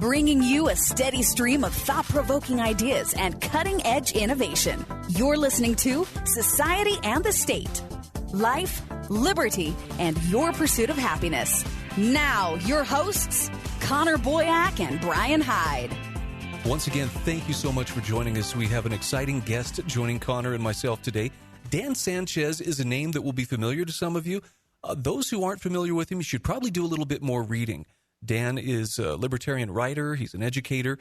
bringing you a steady stream of thought-provoking ideas and cutting-edge innovation. You're listening to Society and the State. Life, liberty, and your pursuit of happiness. Now, your hosts, Connor Boyack and Brian Hyde. Once again, thank you so much for joining us. We have an exciting guest joining Connor and myself today. Dan Sanchez is a name that will be familiar to some of you. Those who aren't familiar with him, you should probably do a little bit more reading. Dan is a libertarian writer. He's an educator.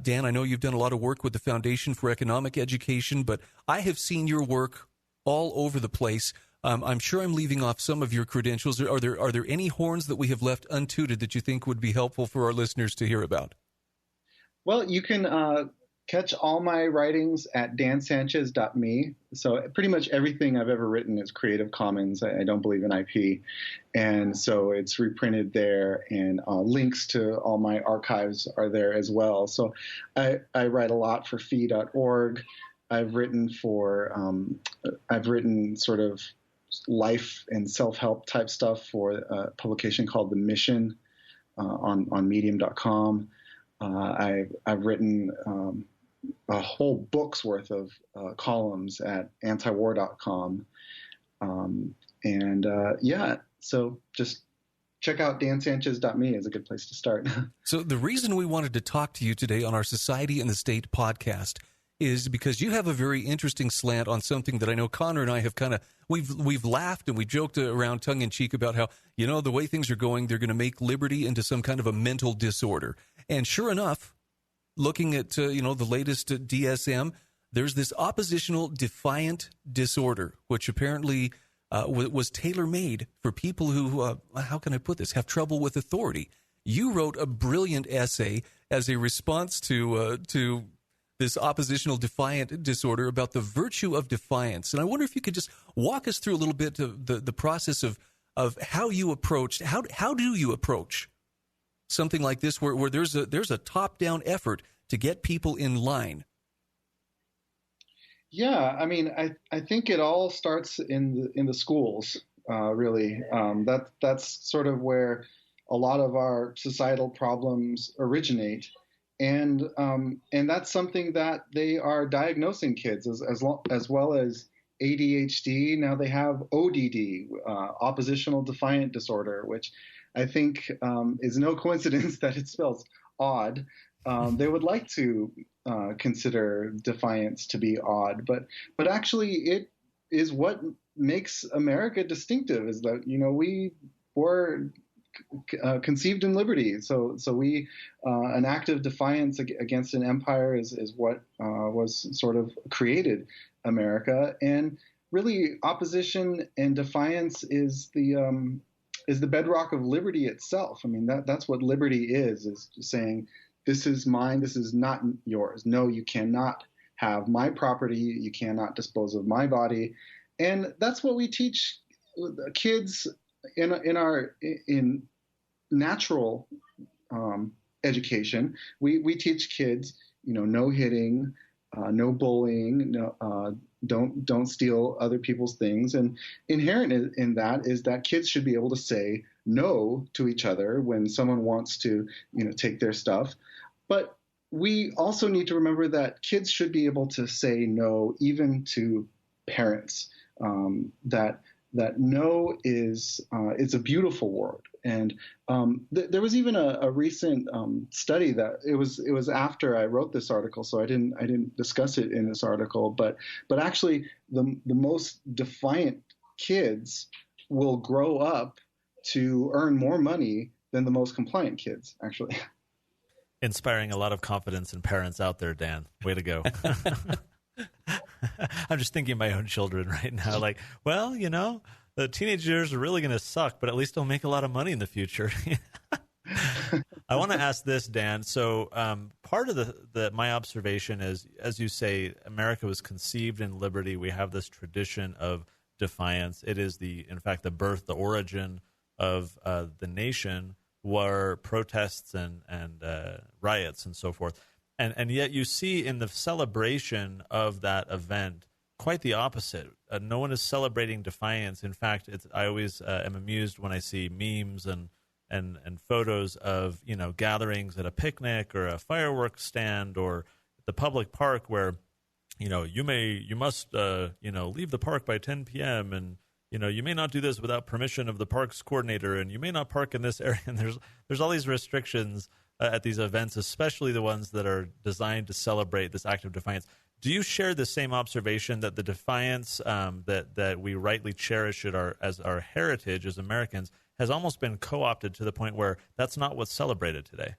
Dan, I know you've done a lot of work with the Foundation for Economic Education, but I have seen your work all over the place. I'm sure I'm leaving off some of your credentials. Are there any horns that we have left untooted that you think would be helpful for our listeners to hear about? Well, you can catch all my writings at dansanchez.me. So pretty much everything I've ever written is Creative Commons. I don't believe in IP. And so it's reprinted there, and links to all my archives are there as well. So I write a lot for fee.org. I've written sort of life and self-help type stuff for a publication called The Mission on medium.com. I've written a whole book's worth of columns at antiwar.com. So just check out dansanchez.me is a good place to start. So the reason we wanted to talk to you today on our Society and the State podcast is because you have a very interesting slant on something that I know Connor and I have we've laughed and we joked around tongue-in-cheek about how, the way things are going, they're going to make liberty into some kind of a mental disorder. And sure enough, looking at, the latest DSM, there's this oppositional defiant disorder, which apparently was tailor-made for people who, how can I put this, have trouble with authority. You wrote a brilliant essay as a response to this oppositional defiant disorder about the virtue of defiance. And I wonder if you could just walk us through a little bit of the process of how you approached, how do you approach something like this where there's a top-down effort to get people in line? Yeah, I mean, I think it all starts in the schools, really. That's sort of where a lot of our societal problems originate. And that's something that they are diagnosing kids as well as ADHD. Now they have ODD, oppositional defiant disorder, which I think is no coincidence that it spells odd. They would like to consider defiance to be odd, but actually it is what makes America distinctive. Is that we were conceived in liberty, so we an act of defiance against an empire is what was sort of created America, and really opposition and defiance is the bedrock of liberty itself. I mean, that's what liberty is saying, this is mine, this is not yours. No, you cannot have my property, you cannot dispose of my body. And that's what we teach kids in natural education. We teach kids, no hitting, no bullying, don't steal other people's things. And inherent in that is that kids should be able to say no to each other when someone wants to, take their stuff. But we also need to remember that kids should be able to say no even to parents. That no is it's a beautiful word. And there was even a recent study that it was after I wrote this article, so I didn't discuss it in this article. But actually, the most defiant kids will grow up to earn more money than the most compliant kids, actually. Inspiring a lot of confidence in parents out there, Dan. Way to go. I'm just thinking of my own children right now. Like, well, the teenage years are really going to suck, but at least they'll make a lot of money in the future. I want to ask this, Dan. So part of my observation is, as you say, America was conceived in liberty. We have this tradition of defiance. It is in fact, the birth, the origin of the nation were protests and riots and so forth. And yet you see in the celebration of that event quite the opposite. No one is celebrating defiance. In fact, I always am amused when I see memes and and photos of, gatherings at a picnic or a fireworks stand or the public park where, you must leave the park by 10 p.m. and, you may not do this without permission of the park's coordinator, and you may not park in this area. And there's all these restrictions at these events, especially the ones that are designed to celebrate this act of defiance. Do you share the same observation that the defiance that we rightly cherish as our heritage as Americans has almost been co-opted to the point where that's not what's celebrated today?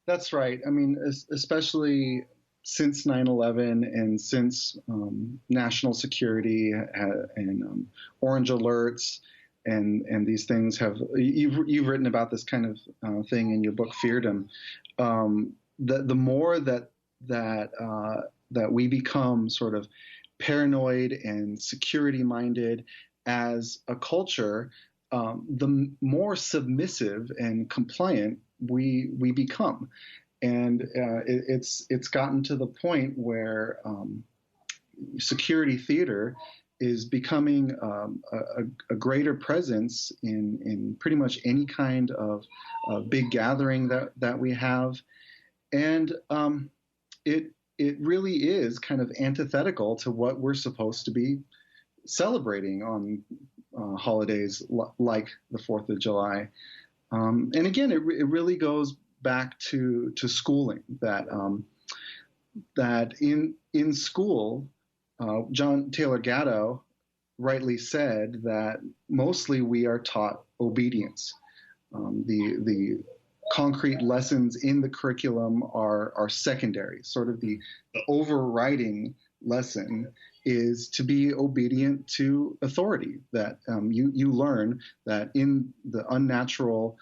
That's right. I mean, especially since 9/11 and since national security and orange alerts and these things you've written about this kind of thing in your book Feardom. The more that we become sort of paranoid and security minded as a culture, the more submissive and compliant we become. And it's gotten to the point where security theater is becoming a greater presence in pretty much any kind of big gathering that we have. And it really is kind of antithetical to what we're supposed to be celebrating on holidays like the 4th of July. And again, it really goes back to schooling, that in school, John Taylor Gatto rightly said that mostly we are taught obedience. The concrete lessons in the curriculum are secondary. Sort of the overriding lesson is to be obedient to authority, that you learn that in the unnatural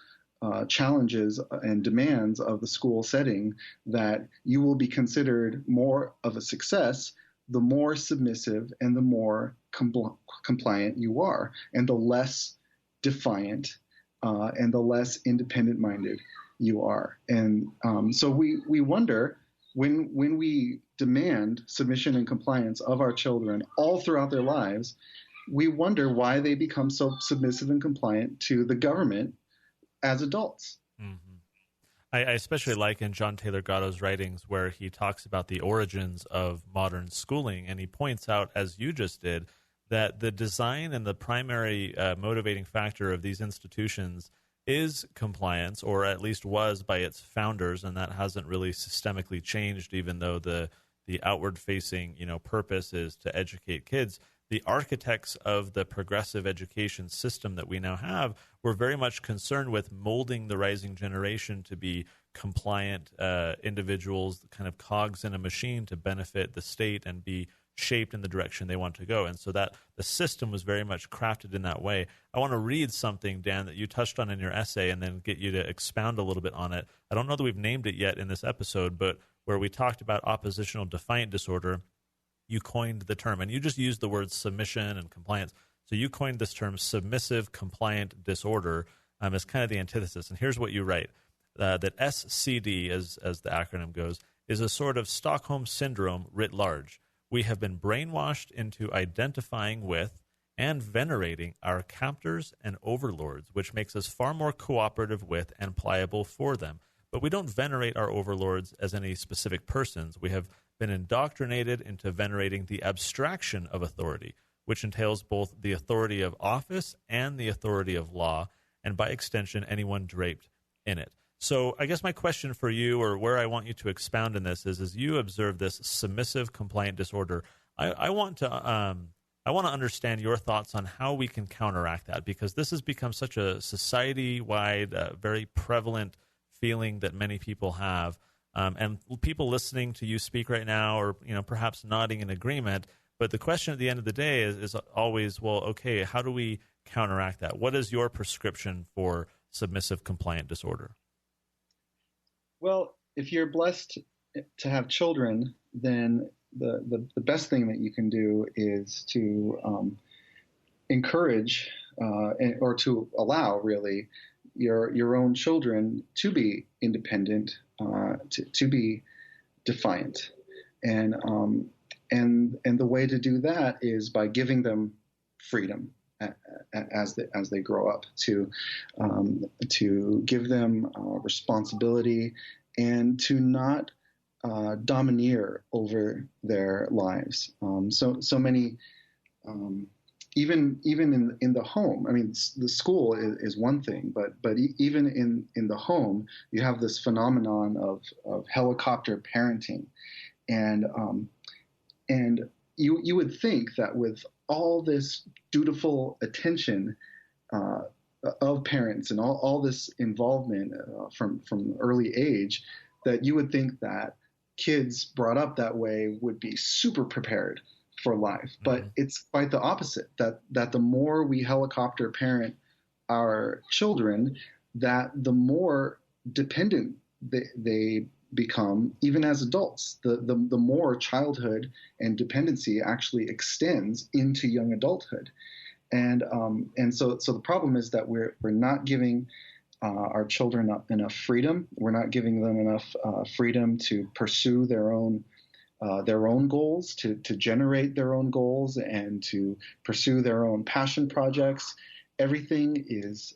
challenges and demands of the school setting, that you will be considered more of a success the more submissive and the more compliant you are, and the less defiant and the less independent-minded you are. And so we wonder, when we demand submission and compliance of our children all throughout their lives, we wonder why they become so submissive and compliant to the government as adults. Mm-hmm. I especially like in John Taylor Gatto's writings where he talks about the origins of modern schooling, and he points out, as you just did, that the design and the primary motivating factor of these institutions is compliance, or at least was by its founders, and that hasn't really systemically changed, even though the outward-facing purpose is to educate kids. The architects of the progressive education system that we now have were very much concerned with molding the rising generation to be compliant individuals, kind of cogs in a machine to benefit the state and be shaped in the direction they want to go. And so that the system was very much crafted in that way. I want to read something, Dan, that you touched on in your essay and then get you to expound a little bit on it. I don't know that we've named it yet in this episode, but where we talked about oppositional defiant disorder, you coined the term, and you just used the words submission and compliance. So you coined this term submissive compliant disorder as kind of the antithesis. And here's what you write, that SCD, as the acronym goes, is a sort of Stockholm syndrome writ large. We have been brainwashed into identifying with and venerating our captors and overlords, which makes us far more cooperative with and pliable for them. But we don't venerate our overlords as any specific persons. We have been indoctrinated into venerating the abstraction of authority, which entails both the authority of office and the authority of law, and by extension, anyone draped in it. So I guess my question for you, or where I want you to expound on this, is as you observe this submissive compliant disorder, I want to understand your thoughts on how we can counteract that, because this has become such a society-wide, very prevalent feeling that many people have. And people listening to you speak right now, or perhaps nodding in agreement. But the question at the end of the day is always, well, okay, how do we counteract that? What is your prescription for submissive compliant disorder? Well, if you're blessed to have children, then the best thing that you can do is to encourage or to allow, really, your own children to be independent, to be defiant, and the way to do that is by giving them freedom as they grow up, to give them responsibility and to not domineer over their lives. So many, even in the home. I mean, the school is one thing, but even in the home, you have this phenomenon of helicopter parenting, and you would think that with all this dutiful attention of parents and all this involvement from early age, that you would think that kids brought up that way would be super prepared for life. But it's quite the opposite, that the more we helicopter parent our children, that the more dependent they become, even as adults. The more childhood and dependency actually extends into young adulthood. And so the problem is that we're not giving our children enough freedom. We're not giving them enough freedom to pursue their own goals, to generate their own goals, and to pursue their own passion projects. Everything is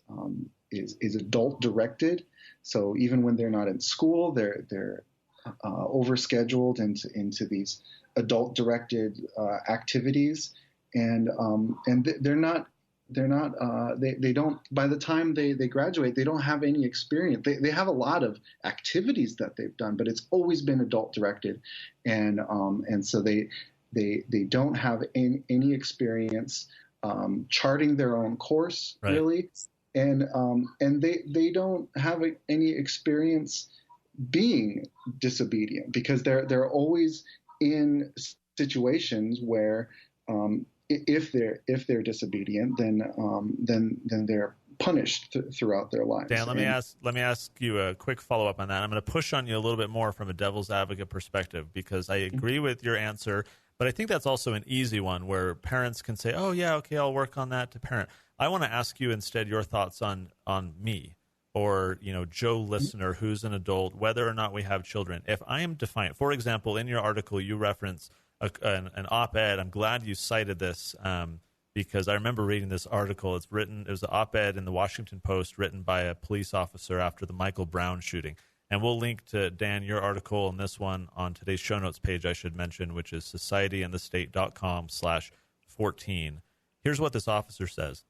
adult directed. So even when they're not in school, they're overscheduled into these adult directed activities, and they don't, by the time they graduate, they don't have any experience. They have a lot of activities that they've done, but it's always been adult directed, and so they don't have any experience charting their own course, right, really, and they don't have any experience being disobedient, because they're always in situations where if they're disobedient, then they're punished throughout their lives. Dan, let me ask you a quick follow up on that. I'm going to push on you a little bit more from a devil's advocate perspective, because I agree with your answer, but I think that's also an easy one where parents can say, "Oh yeah, okay, I'll work on that," to parent. I want to ask you instead your thoughts on me, or Joe listener who's an adult, whether or not we have children. If I am defiant, for example, in your article you reference an op-ed. I'm glad you cited this because I remember reading this article. It was an op-ed in the Washington Post written by a police officer after the Michael Brown shooting. And we'll link to, Dan, your article and this one on today's show notes page, I should mention, which is societyandthestate.com/14. Here's what this officer says.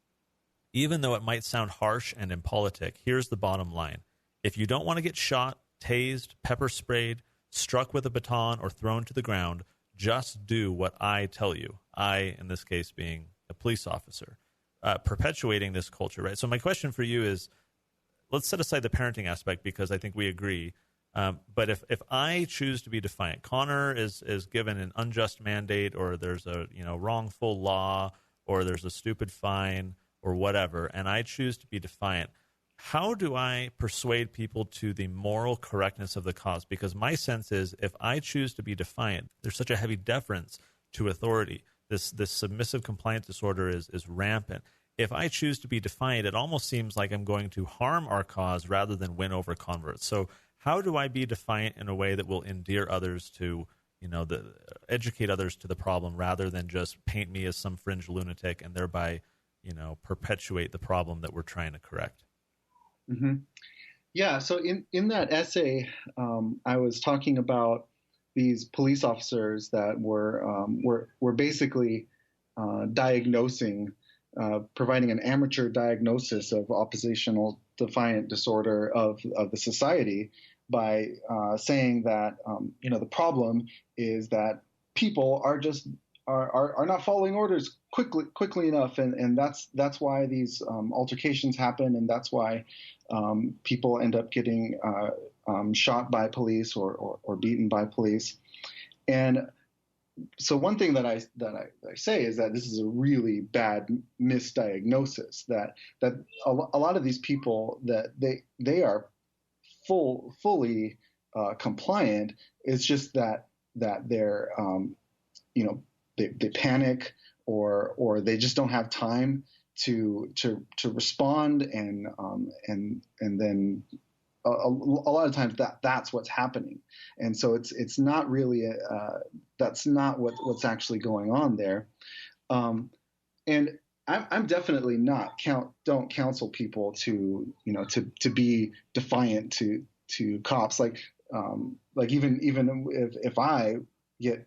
Even though it might sound harsh and impolitic, here's the bottom line. If you don't want to get shot, tased, pepper sprayed, struck with a baton, or thrown to the ground, just do what I tell you. I, in this case, being a police officer, perpetuating this culture, right? So my question for you is, let's set aside the parenting aspect because I think we agree. But if I choose to be defiant, Connor is given an unjust mandate, or there's a wrongful law, or there's a stupid fine, or whatever, and I choose to be defiant, how do I persuade people to the moral correctness of the cause? Because my sense is, if I choose to be defiant, there's such a heavy deference to authority. This submissive compliance disorder is rampant. If I choose to be defiant, it almost seems like I'm going to harm our cause rather than win over converts. So how do I be defiant in a way that will endear others to, educate others to the problem, rather than just paint me as some fringe lunatic and thereby, perpetuate the problem that we're trying to correct? Mm-hmm. Yeah. So in that essay, I was talking about these police officers that were basically diagnosing, providing an amateur diagnosis of oppositional defiant disorder of the society by saying that the problem is that people are not following orders quickly enough, and that's why these altercations happen, and that's why people end up getting shot by police or beaten by police. And so one thing that I say is that this is a really bad misdiagnosis, that a lot of these people, that they are fully compliant. It's just that they're they panic, or they just don't have time to respond, and then a lot of times that's what's happening, and so it's not really that's not what's actually going on there, and I'm definitely not don't counsel people to to be defiant to cops. Like even if I get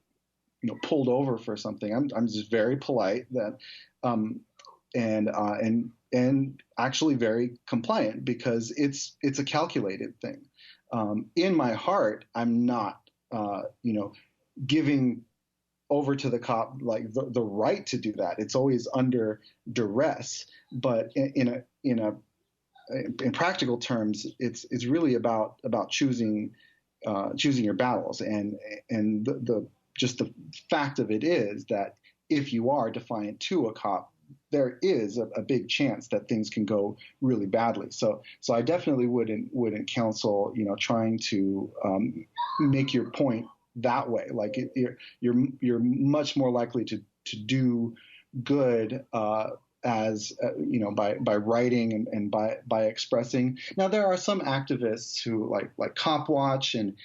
pulled over for something, I'm just very polite that and actually very compliant, because it's a calculated thing. In my heart, I'm not giving over to the cop like the right to do that. It's always under duress, but in practical terms, it's really about choosing your battles, and the just the fact of it is that if you are defiant to a cop, there is a big chance that things can go really badly. So I definitely wouldn't counsel trying to make your point that way. Like you're much more likely to do good as by writing and by expressing. Now there are some activists who like Cop Watch and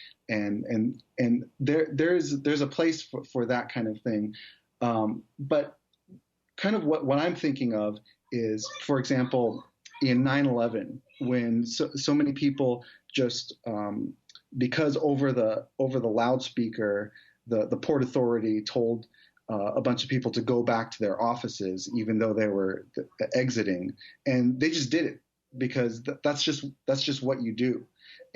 there's a place for that kind of thing, but kind of what I'm thinking of is, for example, in 9/11, when so many people just because over the loudspeaker, the Port Authority told a bunch of people to go back to their offices, even though they were exiting, and they just did it because that's just what you do.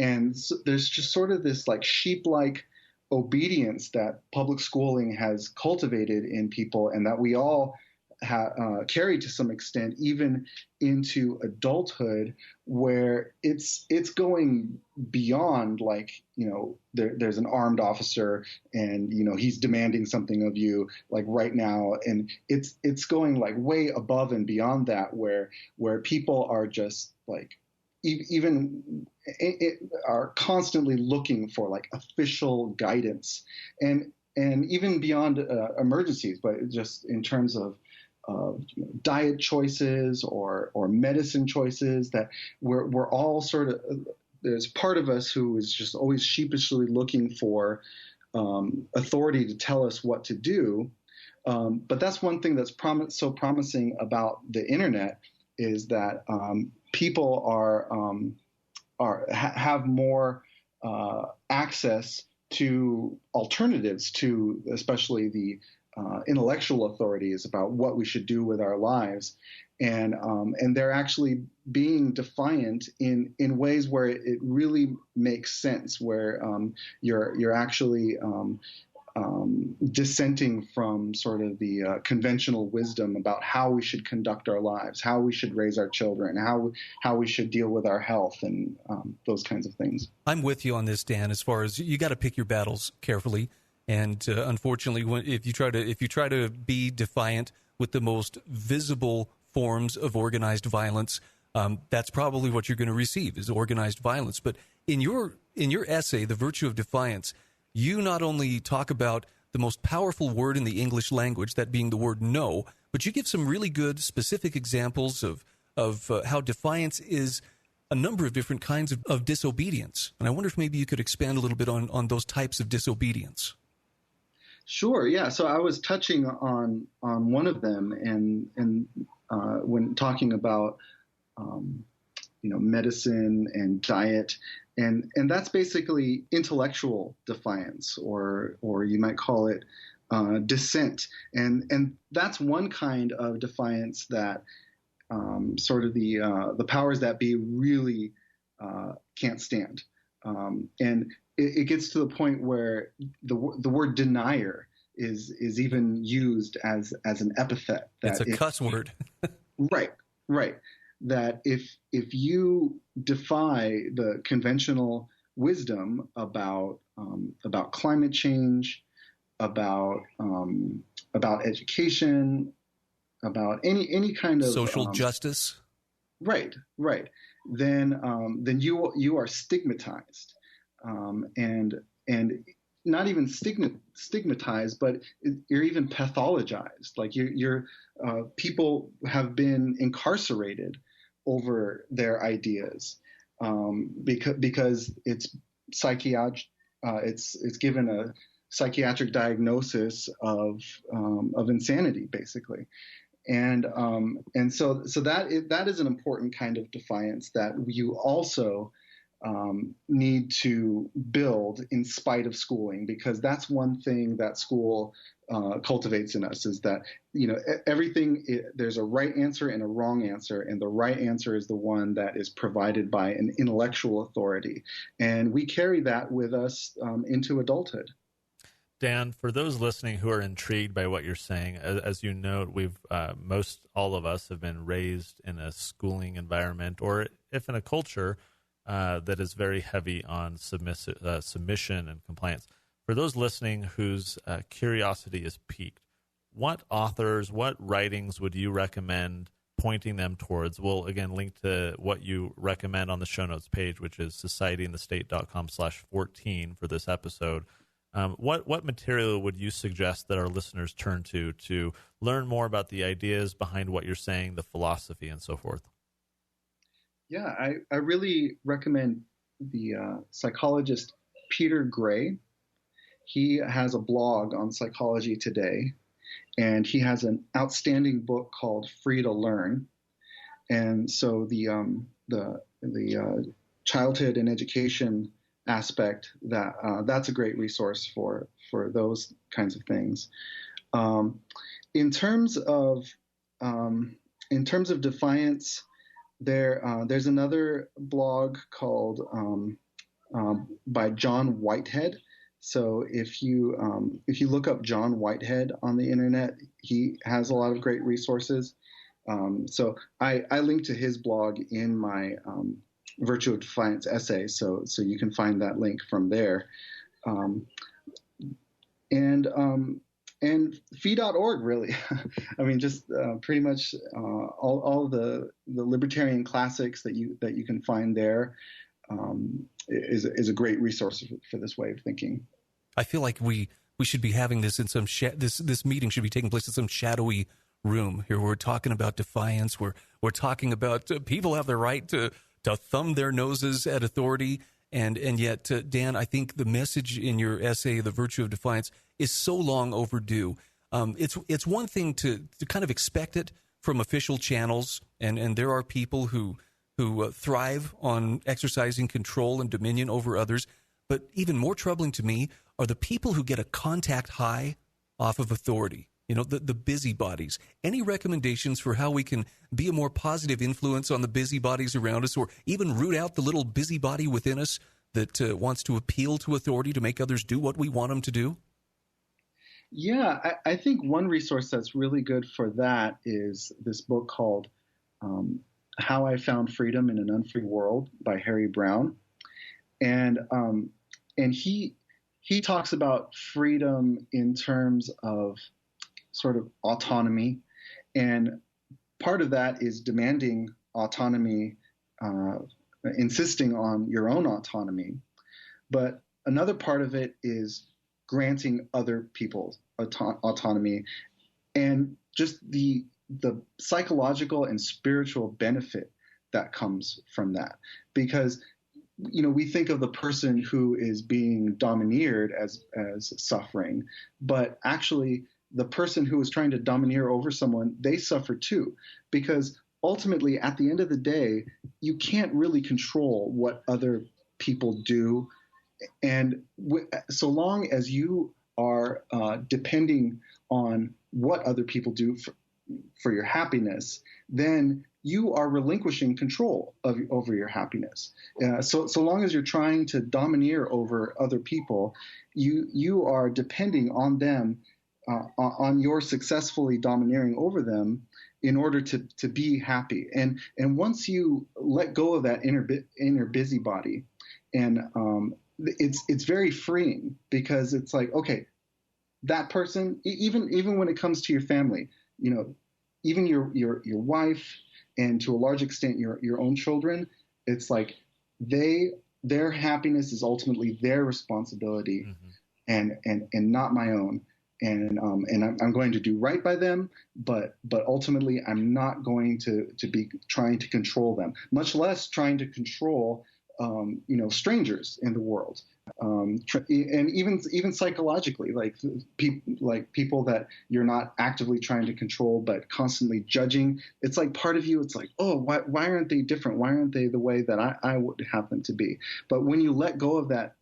And so there's just sort of this like sheep-like obedience that public schooling has cultivated in people, and that we all carry to some extent even into adulthood, where it's going beyond like there's an armed officer and he's demanding something of you like right now, and it's going like way above and beyond that, where people are just like even are constantly looking for like official guidance, and even beyond emergencies, but just in terms of diet choices or medicine choices, that we're all sort of, there's part of us who is just always sheepishly looking for authority to tell us what to do. But that's one thing that's so promising about the internet, is that people have more access to alternatives to, especially the intellectual authorities about what we should do with our lives, and they're actually being defiant in ways where it really makes sense, where you're actually dissenting from sort of the conventional wisdom about how we should conduct our lives, how we should raise our children, how we should deal with our health, and those kinds of things. I'm with you on this, Dan, as far as you got to pick your battles carefully. And unfortunately, if you try to be defiant with the most visible forms of organized violence, that's probably what you're going to receive, is organized violence. But in your essay, The Virtue of Defiance, you not only talk about the most powerful word in the English language, that being the word no, but you give some really good specific examples of how defiance is a number of different kinds of disobedience. And I wonder if maybe you could expand a little bit on those types of disobedience. Sure. Yeah. So I was touching on one of them, and when talking about medicine and diet, and that's basically intellectual defiance, or you might call it dissent, and that's one kind of defiance that sort of the powers that be really can't stand, and it gets to the point where the word denier is even used as an epithet. It's a cuss word. Right. That if you defy the conventional wisdom about climate change, about education, about any kind of social justice, right, then you are stigmatized. And not even stigmatized, but you're even pathologized. Like you're people have been incarcerated over their ideas, because it's psychiatric. It's given a psychiatric diagnosis of insanity, basically. And so that is an important kind of defiance that you also need to build in spite of schooling, because that's one thing that school cultivates in us, is that, everything, there's a right answer and a wrong answer, and the right answer is the one that is provided by an intellectual authority, and we carry that with us into adulthood. Dan, for those listening who are intrigued by what you're saying, as you note, we've all of us have been raised in a schooling environment, or if in a culture that is very heavy on submission and compliance. For those listening whose curiosity is piqued, what authors, what writings would you recommend pointing them towards? We'll, again, link to what you recommend on the show notes page, which is societyandthestate.com/14 for this episode. What material would you suggest that our listeners turn to learn more about the ideas behind what you're saying, the philosophy, and so forth? Yeah, I really recommend the psychologist Peter Gray. He has a blog on Psychology Today, and he has an outstanding book called Free to Learn. And so the childhood and education aspect, that's a great resource for those kinds of things. In terms of defiance, there's another blog called by John Whitehead. So if you look up John Whitehead on the internet, he has a lot of great resources. So I link to his blog in my Virtue of Defiance essay, so you can find that link from there. And fee.org, really. I mean, just pretty much all the libertarian classics that you can find there is a great resource for this way of thinking. I feel like we should be having this in some this meeting should be taking place in some shadowy room. Here we're talking about defiance. We're talking about people have the right to thumb their noses at authority, and yet, Dan, I think the message in your essay, The Virtue of Defiance, is so long overdue. It's one thing to kind of expect it from official channels, and there are people who thrive on exercising control and dominion over others. But even more troubling to me are the people who get a contact high off of authority. The busybodies. Any recommendations for how we can be a more positive influence on the busybodies around us, or even root out the little busybody within us that wants to appeal to authority to make others do what we want them to do? Yeah, I think one resource that's really good for that is this book called How I Found Freedom in an Unfree World by Harry Brown. And he talks about freedom in terms of sort of autonomy, and part of that is demanding autonomy, insisting on your own autonomy, but another part of it is granting other people autonomy, and just the psychological and spiritual benefit that comes from that. Because we think of the person who is being domineered as suffering, but actually the person who is trying to domineer over someone, they suffer too, because ultimately at the end of the day, you can't really control what other people do. And so long as you are depending on what other people do for your happiness, then you are relinquishing control over your happiness. So long as you're trying to domineer over other people, you are depending on them, on your successfully domineering over them in order to be happy. And once you let go of that inner busybody, and it's very freeing, because it's like, okay, that person, even when it comes to your family, even your wife, and to a large extent your own children, it's like their happiness is ultimately their responsibility, mm-hmm. and not my own. And I'm going to do right by them, but ultimately I'm not going to be trying to control them, much less trying to control strangers in the world, and even psychologically, like people that you're not actively trying to control, but constantly judging. It's like part of you. It's like, oh, why aren't they different? Why aren't they the way that I would happen to be? But when you let go of that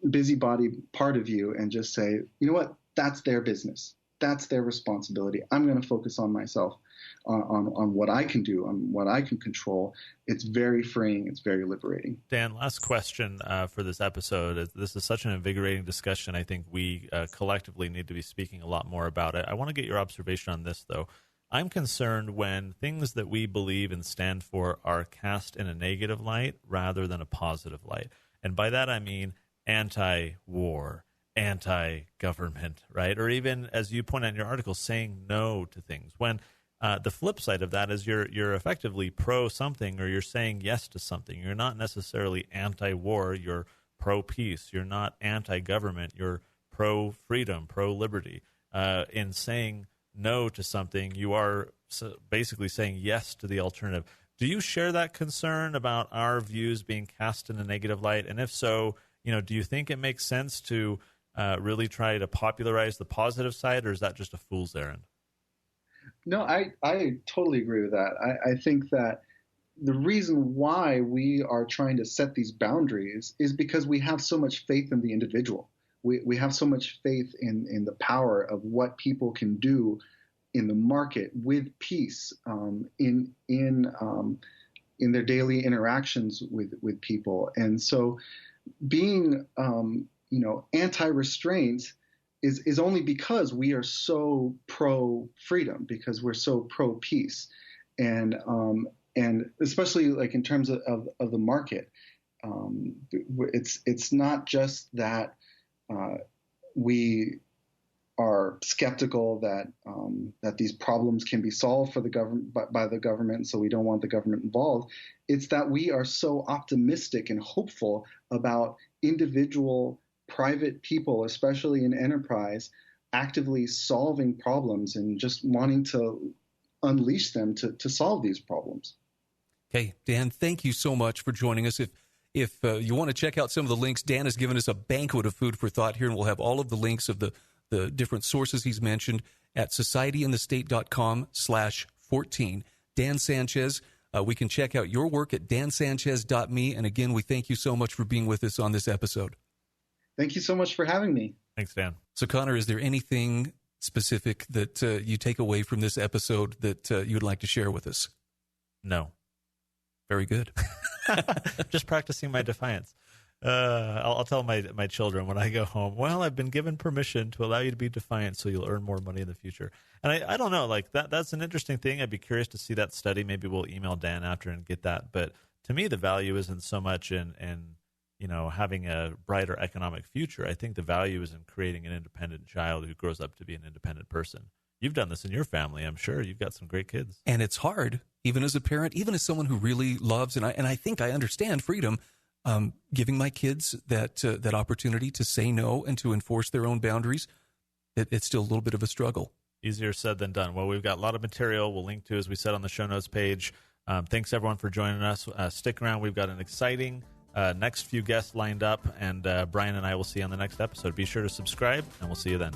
busybody part of you and just say, you know what, that's their business. That's their responsibility. I'm going to focus on myself, on what I can do, on what I can control. It's very freeing. It's very liberating. Dan, last question for this episode. This is such an invigorating discussion. I think we collectively need to be speaking a lot more about it. I want to get your observation on this, though. I'm concerned when things that we believe and stand for are cast in a negative light rather than a positive light. And by that I mean anti-war, anti-government, right? Or even, as you point out in your article, saying no to things. When the flip side of that is you're effectively pro something, or you're saying yes to something. You're not necessarily anti-war. You're pro-peace. You're not anti-government. You're pro-freedom, pro-liberty. In saying no to something, you are basically saying yes to the alternative. Do you share that concern about our views being cast in a negative light? And if so, do you think it makes sense to really try to popularize the positive side, or is that just a fool's errand? No, I totally agree with that. I think that the reason why we are trying to set these boundaries is because we have so much faith in the individual. We have so much faith in the power of what people can do in the market with peace, in their daily interactions with people. And so being anti-restraint is only because we are so pro-freedom, because we're so pro-peace, and especially like in terms of the market, it's not just that we are skeptical that these problems can be solved for the government by the government, so we don't want the government involved. It's that we are so optimistic and hopeful about individual private people, especially in enterprise, actively solving problems and just wanting to unleash them to solve these problems. Okay, Dan, thank you so much for joining us. If you want to check out some of the links, Dan has given us a banquet of food for thought here, and we'll have all of the links of the different sources he's mentioned at societyandthestate.com/14. Dan Sanchez, we can check out your work at dansanchez.me. And again, we thank you so much for being with us on this episode. Thank you so much for having me. Thanks, Dan. So, Connor, is there anything specific that you take away from this episode that you'd like to share with us? No. Very good. Just practicing my defiance. I'll tell my children when I go home, well, I've been given permission to allow you to be defiant so you'll earn more money in the future. And I don't know, like that's an interesting thing. I'd be curious to see that study. Maybe we'll email Dan after and get that. But to me, the value isn't so much in having a brighter economic future. I think the value is in creating an independent child who grows up to be an independent person. You've done this in your family, I'm sure. You've got some great kids. And it's hard, even as a parent, even as someone who really loves, and I think I understand freedom, giving my kids that opportunity to say no and to enforce their own boundaries. It's still a little bit of a struggle. Easier said than done. Well, we've got a lot of material we'll link to, as we said, on the show notes page. Thanks, everyone, for joining us. Stick around. We've got an exciting next few guests lined up, and Brian and I will see you on the next episode. Be sure to subscribe, and we'll see you then.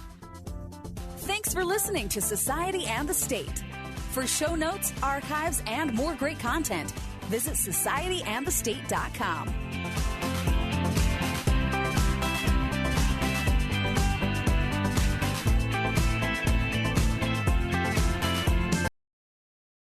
Thanks for listening to Society and the State. For show notes, archives, and more great content, visit societyandthestate.com.